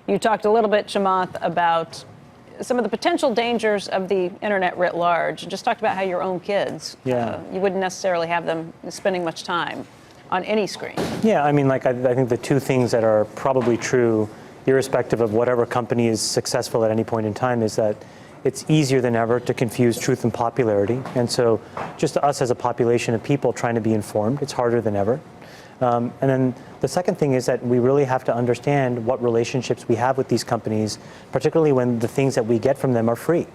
You talked a little bit, Chamath, about some of the potential dangers of the internet writ large, and just talked about how your own kids, you wouldn't necessarily have them spending much time on any screen. Yeah, I mean, like, I think the two things that are probably true, irrespective of whatever company is successful at any point in time, is that it's easier than ever to confuse truth and popularity. And so just us as a population of people trying to be informed, it's harder than ever. And then the second thing is that we really have to understand what relationships we have with these companies, particularly when the things that we get from them are free,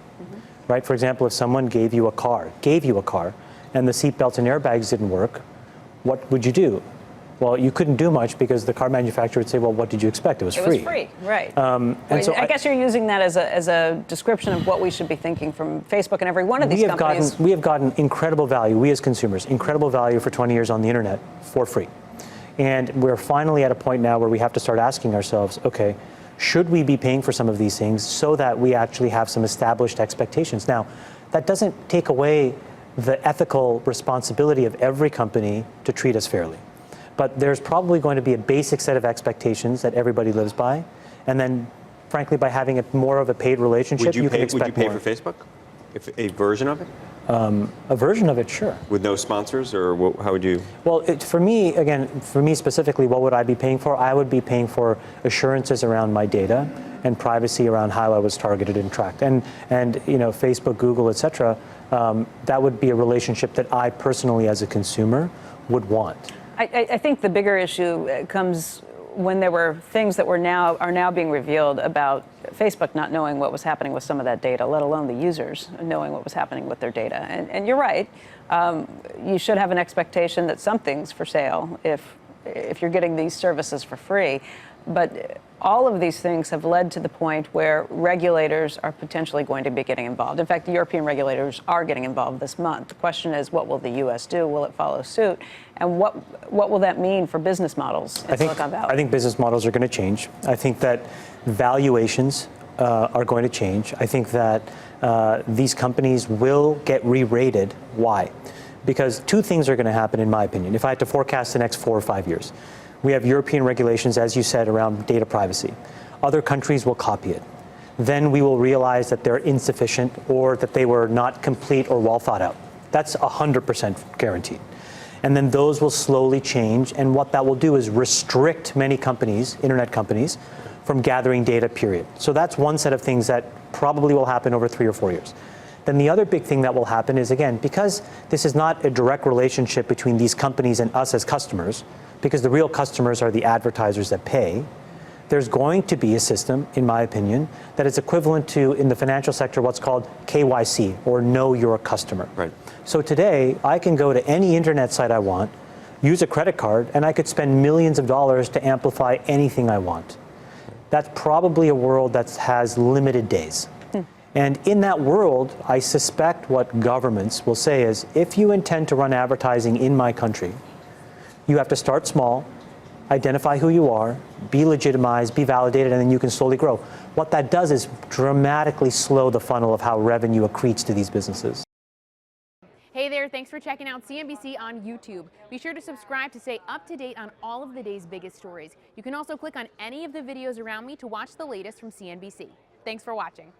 right? For example, if someone gave you a car, and the seatbelts and airbags didn't work, what would you do? Well, you couldn't do much because the car manufacturer would say, well, what did you expect? It was free. It was free, right. So I guess you're using that as a description of what we should be thinking from Facebook and every one of these companies. We have gotten incredible value, we as consumers, incredible value for 20 years on the internet for free. And we're finally at a point now where we have to start asking ourselves, okay, should we be paying for some of these things so that we actually have some established expectations? Now, that doesn't take away the ethical responsibility of every company to treat us fairly. But there's probably going to be a basic set of expectations that everybody lives by. And then, frankly, by having more of a paid relationship, you can expect more. Would you pay for Facebook? If a version of it? A version of it, sure. With no sponsors, or how would you? Well, for me specifically, what would I be paying for? I would be paying for assurances around my data and privacy around how I was targeted and tracked. And you know, Facebook, Google, et cetera, that would be a relationship that I personally, as a consumer, would want. I think the bigger issue comes when there were things that are now being revealed about Facebook not knowing what was happening with some of that data, let alone the users knowing what was happening with their data. And you're right. You should have an expectation that something's for sale if you're getting these services for free. But all of these things have led to the point where regulators are potentially going to be getting involved. In fact, the European regulators are getting involved this month. The question is, what will the U.S. do? Will it follow suit? And what will that mean for business models in Silicon Valley? I think business models are going to change. I think that valuations are going to change. I think that these companies will get re-rated. Why? Because two things are going to happen, in my opinion, if I had to forecast the next 4 or 5 years. We have European regulations, as you said, around data privacy. Other countries will copy it. Then we will realize that they're insufficient or that they were not complete or well thought out. That's 100% guaranteed. And then those will slowly change, and what that will do is restrict many companies, internet companies, from gathering data, period. So that's one set of things that probably will happen over 3 or 4 years. Then the other big thing that will happen is, again, because this is not a direct relationship between these companies and us as customers, because the real customers are the advertisers that pay, there's going to be a system, in my opinion, that is equivalent to, in the financial sector, what's called KYC, or Know Your Customer. Right. So today, I can go to any internet site I want, use a credit card, and I could spend millions of dollars to amplify anything I want. That's probably a world that has limited days. And in that world, I suspect what governments will say is, if you intend to run advertising in my country, you have to start small, identify who you are, be legitimized, be validated, and then you can slowly grow. What that does is dramatically slow the funnel of how revenue accretes to these businesses. Hey there, thanks for checking out CNBC on YouTube. Be sure to subscribe to stay up to date on all of the day's biggest stories. You can also click on any of the videos around me to watch the latest from CNBC. Thanks for watching.